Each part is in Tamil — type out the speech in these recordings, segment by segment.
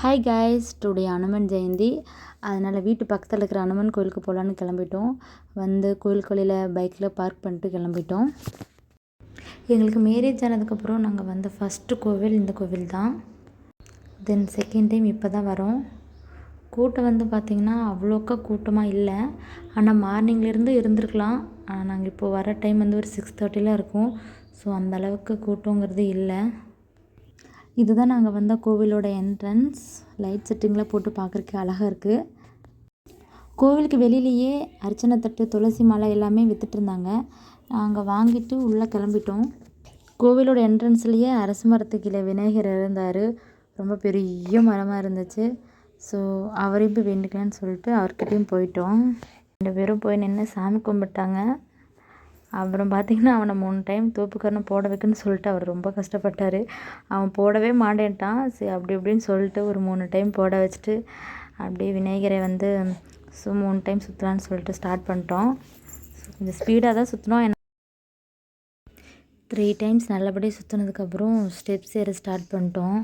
Hi guys, today Hanuman Jayanti. அதனால் வீட்டு பக்கத்தில் இருக்கிற அனுமன் கோயிலுக்கு போகலான்னு கிளம்பிட்டோம். கோயிலுக்கு வழியில் பைக்கில் பார்க் பண்ணிட்டு கிளம்பிட்டோம். எங்களுக்கு மேரேஜ் ஆனதுக்கப்புறம் நாங்கள் வந்த ஃபஸ்ட்டு கோவில் இந்த கோவில் தான். தென் செகண்ட் டைம் இப்போ தான் வரோம். கூட்டம் பார்த்திங்கன்னா அவ்வளோக்கா கூட்டமாக இல்லை. ஆனால் மார்னிங்லேருந்து இருந்திருக்கலாம். நாங்கள் இப்போது வர டைம் ஒரு 6:30 இருக்கும். ஸோ அந்தளவுக்கு கூட்டங்கிறது இல்லை. இதுதான் நாங்கள் வந்த கோவிலோட என்ட்ரன்ஸ். லைட் செட்டிங்லாம் போட்டு பார்க்குறக்கு அழகாக இருக்குது. கோவிலுக்கு வெளியிலேயே அர்ச்சனை தட்டு, துளசி மாலை எல்லாமே விற்றுட்ருந்தாங்க. நாங்கள் வாங்கிட்டு உள்ளே கிளம்பிட்டோம். கோவிலோட என்ட்ரன்ஸ்லேயே அரச மரத்து கீழே விநாயகர் இருந்தார். ரொம்ப பெரிய மரமாக இருந்துச்சு. ஸோ அவரையும் போய் வேண்டிக்கலான்னு சொல்லிட்டு அவர்கிட்டையும் போயிட்டோம். 2 பேரும் போய் நின்று சாமி கும்பிட்டாங்க. அப்புறம் பார்த்திங்கன்னா அவனை 3 டைம் தோப்புக்கரணம் போட வைக்கணும்னு சொல்லிட்டு அவர் ரொம்ப கஷ்டப்பட்டார். அவன் போடவே மாட்டேன்ட்டான். சரி அப்படி இப்படின்னு சொல்லிட்டு ஒரு 3 டைம் போட வச்சுட்டு அப்படியே விநாயகரை 3 டைம் சுற்றலான்னு சொல்லிட்டு ஸ்டார்ட் பண்ணிட்டோம். கொஞ்சம் ஸ்பீடாக தான் சுற்றினோம். 3 டைம்ஸ் நல்லபடியாக சுற்றினதுக்கப்புறம் ஸ்டெப்ஸ் ஏற ஸ்டார்ட் பண்ணிட்டோம்.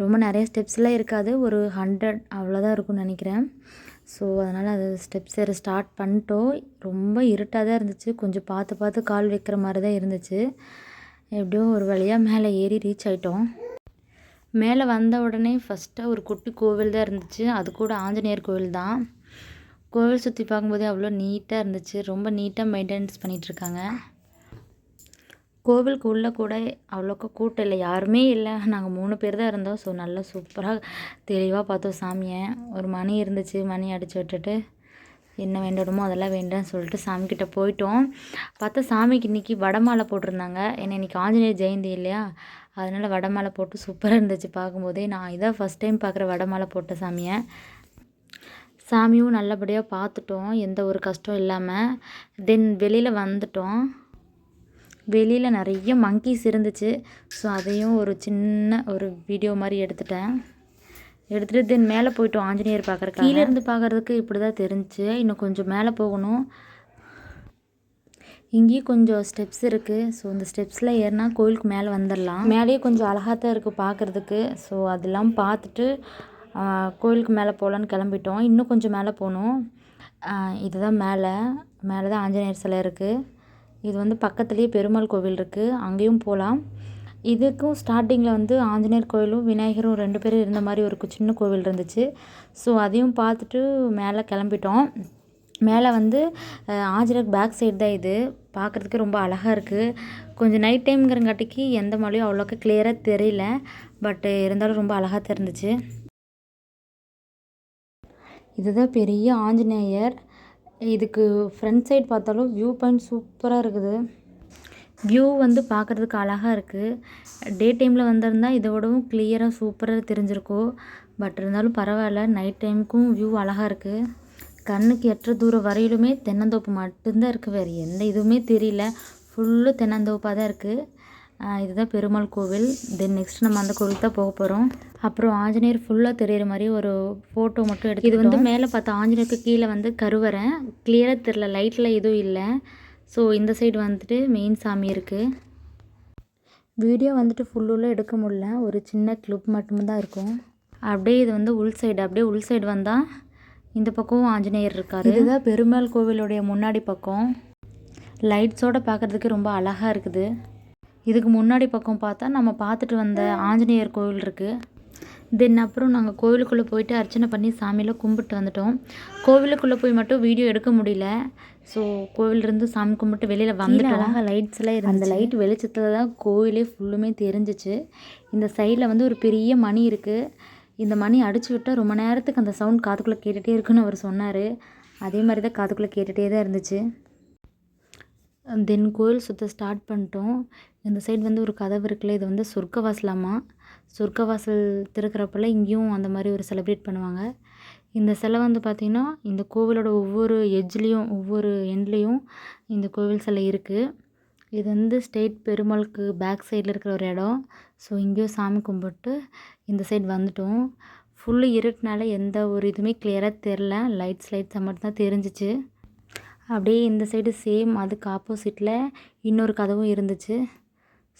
ரொம்ப நிறைய ஸ்டெப்ஸ்லாம் இருக்காது, ஒரு 100 அவ்வளோதான் இருக்கும்னு நினைக்கிறேன். ஸோ அதனால் அது ஸ்டெப்ஸ் ஏற ஸ்டார்ட் பண்ணிட்டோம். ரொம்ப இருட்டாக தான் இருந்துச்சு. கொஞ்சம் பார்த்து கால் வைக்கிற மாதிரி தான் இருந்துச்சு. எப்படியோ ஒரு வழியாக மேலே ஏறி ரீச் ஆகிட்டோம். மேலே வந்த உடனே ஃபஸ்ட்டாக ஒரு குட்டி கோவில் தான் இருந்துச்சு. அது கூட ஆஞ்சநேயர் கோவில் தான். கோவில் சுற்றி பார்க்கும்போதே அவ்வளோ நீட்டாக இருந்துச்சு. ரொம்ப நீட்டாக மெயின்டெனன்ஸ் பண்ணிகிட்ருக்காங்க. கோவிலுக்கு உள்ளே கூட அவ்வளோக்கா கூட்டம் இல்லை, யாருமே இல்லை. நாங்கள் 3 பேர் தான் இருந்தோம். ஸோ நல்லா சூப்பராக தெளிவாக பார்த்தோம் சாமியை. ஒரு மணி இருந்துச்சு, மணி அடித்து விட்டுட்டு என்ன வேண்டணுமோ அதெல்லாம் வேண்டான்னு சொல்லிட்டு சாமிக்கிட்ட போயிட்டோம். பார்த்தா சாமிக்கு இன்றைக்கி வடமாலை போட்டிருந்தாங்க. ஏன்னா இன்றைக்கி ஆஞ்சநேயர் ஜெயந்தி இல்லையா, அதனால் வடமாலை போட்டு சூப்பராக இருந்துச்சு பார்க்கும்போதே. நான் இதான் ஃபஸ்ட் டைம் பார்க்குற வடமாலை போட்ட சாமியை. சாமியும் நல்லபடியாக பார்த்துட்டோம், எந்த ஒரு கஷ்டம் இல்லாமல். தென் வெளியில் வந்துட்டோம். வெளியில் நிறைய மங்கீஸ் இருந்துச்சு. ஸோ அதையும் ஒரு சின்ன வீடியோ மாதிரி எடுத்துகிட்டு தென் மேலே போயிட்டோம் ஆஞ்சநேயர் பார்க்குறக்கு. கீழேருந்து பார்க்குறதுக்கு இப்படி தான் தெரிஞ்சிச்சு. இன்னும் கொஞ்சம் மேலே போகணும். இங்கேயும் கொஞ்சம் ஸ்டெப்ஸ் இருக்குது. ஸோ இந்த ஸ்டெப்ஸில் ஏறினா கோயிலுக்கு மேலே வந்துடலாம். மேலேயே கொஞ்சம் அழகாக தான் இருக்குது பார்க்குறதுக்கு. ஸோ அதெல்லாம் பார்த்துட்டு கோயிலுக்கு மேலே போகலான்னு கிளம்பிட்டோம். இன்னும் கொஞ்சம் மேலே போகணும். இதுதான் மேலே தான் ஆஞ்சநேயர் சிலை இருக்குது. இது பக்கத்துலேயே பெருமாள் கோவில் இருக்குது, அங்கேயும் போகலாம். இதுக்கும் ஸ்டார்டிங்கில் ஆஞ்சநேயர் கோவிலும் விநாயகரும் 2 பேரும் இருந்த மாதிரி ஒரு சின்ன கோவில் இருந்துச்சு. ஸோ அதையும் பார்த்துட்டு மேலே கிளம்பிட்டோம். மேலே ஆஞ்சநேயர் பேக் சைடு தான் இது. பார்க்குறதுக்கு ரொம்ப அழகாக இருக்குது. கொஞ்சம் நைட் டைம்ங்கிறங்காட்டிக்கு எந்த மலையும் அவ்வளோக்கா கிளியராக தெரியல. பட் இருந்தாலும் ரொம்ப அழகாக தெரிஞ்சிச்சு. இதுதான் பெரிய ஆஞ்சநேயர். இதுக்கு ஃப்ரண்ட் சைடு பார்த்தாலும் வியூ பாயிண்ட் சூப்பராக இருக்குது. வியூ பார்க்குறதுக்கு அழகாக இருக்குது. டே டைமில் வந்திருந்தால் இதை விடவும் கிளியராக சூப்பராக தெரிஞ்சிருக்கும். பட் இருந்தாலும் பரவாயில்ல, நைட் டைமுக்கும் வியூ அழகாக இருக்குது. கண்ணுக்கு எட்டுற தூரம் வரையிலுமே தென்னந்தோப்பு மட்டும்தான் இருக்குது, வேறு எந்த இதுவுமே தெரியல. ஃபுல்லு தென்னந்தோப்பாக தான் இருக்குது. இதுதான் பெருமாள் கோவில். தென் நெக்ஸ்ட் நம்ம அந்த கோவிலுக்கு தான் போக போகிறோம். அப்புறம் ஆஞ்சநேயர் ஃபுல்லாக தெரிகிற மாதிரி ஒரு ஃபோட்டோ மட்டும் எடுத்து. இது மேலே பார்த்தா ஆஞ்சநேயருக்கு கீழே கருவறை கிளியராக தெரில, லைட்டில் எதுவும் இல்லை. ஸோ இந்த சைடு மெயின் சாமி இருக்குது. வீடியோ ஃபுல்லுள்ள எடுக்க முடியல, ஒரு சின்ன கிளிப் மட்டும்தான் இருக்கும். அப்படியே இது உள் சைடு. அப்படியே உள் சைடு வந்தால் இந்த பக்கம் ஆஞ்சநேயர் இருக்கார். இதுதான் பெருமாள் கோவிலுடைய முன்னாடி பக்கம். லைட்ஸோடு பார்க்குறதுக்கு ரொம்ப அழகாக இருக்குது. இதுக்கு முன்னாடி பக்கம் பார்த்தா நம்ம பார்த்துட்டு வந்த ஆஞ்சநேயர் கோவில் இருக்குது. தென் அப்புறம் நாங்கள் கோவிலுக்குள்ளே போயிட்டு அர்ச்சனை பண்ணி சாமியெல்லாம் கும்பிட்டு வந்துட்டோம். கோவிலுக்குள்ளே போய் மட்டும் வீடியோ எடுக்க முடியல. ஸோ கோவிலிருந்து சாமி கும்பிட்டு வெளியில் வந்துட்டு அழகாக லைட்ஸ்லாம் இருந்து அந்த லைட் வெளிச்சத்தில் தான் கோவிலே ஃபுல்லுமே தெரிஞ்சிச்சு. இந்த சைடில் ஒரு பெரிய மணி இருக்குது. இந்த மணி அடிச்சு விட்டால் ரொம்ப நேரத்துக்கு அந்த சவுண்ட் காதுக்குள்ளே கேட்டுகிட்டே இருக்குன்னு அவர் சொன்னார். அதே மாதிரி தான் காதுக்குள்ளே கேட்டுகிட்டே தான் இருந்துச்சு. தென் கோயில் சுற்ற ஸ்டார்ட் பண்ணிட்டோம். இந்த சைடு ஒரு கதவு இருக்குல்ல, இது சொர்க்கவாசலாமா. சொர்க்கவாசல் திறக்கிறப்பெல்லாம் இங்கேயும் அந்த மாதிரி ஒரு செலிப்ரேட் பண்ணுவாங்க. இந்த சிலை பார்த்திங்கன்னா இந்த கோவிலோட ஒவ்வொரு எட்ஜ்லேயும் ஒவ்வொரு எண்ட்லேயும் இந்த கோவில் சிலை இருக்குது. இது ஸ்டேட் பெருமாளுக்கு பேக் சைடில் இருக்கிற ஒரு இடம். ஸோ இங்கேயும் சாமி கும்பிட்டு இந்த சைடு வந்துட்டோம். ஃபுல்லு இருட்டுனால எந்த ஒரு இதுவுமே கிளியராக தெரில, லைட்ஸ் மட்டும் தான் தெரிஞ்சிச்சு. அப்படியே இந்த சைடு சேம் அதுக்கு ஆப்போசிட்டில் இன்னொரு கதவும் இருந்துச்சு.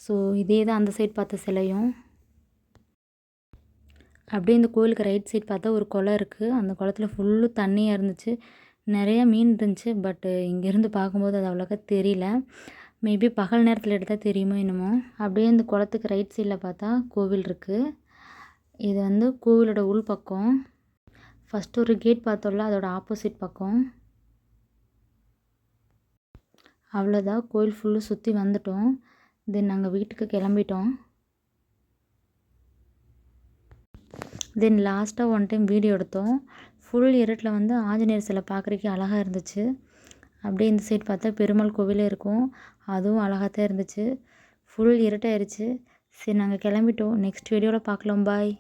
ஸோ இதே தான் அந்த சைடு பார்த்த சிலையும். அப்படியே இந்த கோயிலுக்கு ரைட் சைட் பார்த்தா ஒரு குளம் இருக்குது. அந்த குளத்துல ஃபுல்லும் தண்ணியாக இருந்துச்சு. நிறையா மீன் இருந்துச்சு. பட்டு இங்கேருந்து பார்க்கும்போது அது அவ்வளோக்கா தெரியல. மேபி பகல் நேரத்தில் எடுத்தால் தெரியுமோ என்னமோ. அப்படியே இந்த குளத்துக்கு ரைட் சைடில் பார்த்தா கோவில் இருக்குது. இது வந்து கோவிலோட உள் பக்கம். ஃபஸ்ட்டு ஒரு கேட் பார்த்தோம்ல, அதோட ஆப்போசிட் பக்கம். அவ்வளோதான், கோயில் ஃபுல்லும் சுற்றி வந்துட்டோம். தென் நாங்கள் வீட்டுக்கு கிளம்பிட்டோம். தென் லாஸ்ட்டாக ஒன் டைம் வீடியோ எடுத்தோம். ஃபுல் இருட்டில் வந்து ஆஞ்சநேயர் சிலை பார்க்குறதுக்கு அழகாக இருந்துச்சு. அப்படியே இந்த சைடு பார்த்தா பெருமாள் கோவிலே இருக்கும். அதுவும் அழகாக தான் இருந்துச்சு. ஃபுல் இருட்டாயிருச்சு. சரி நாங்கள் கிளம்பிட்டோம். நெக்ஸ்ட் வீடியோவில் பார்க்கலாம். பாய்.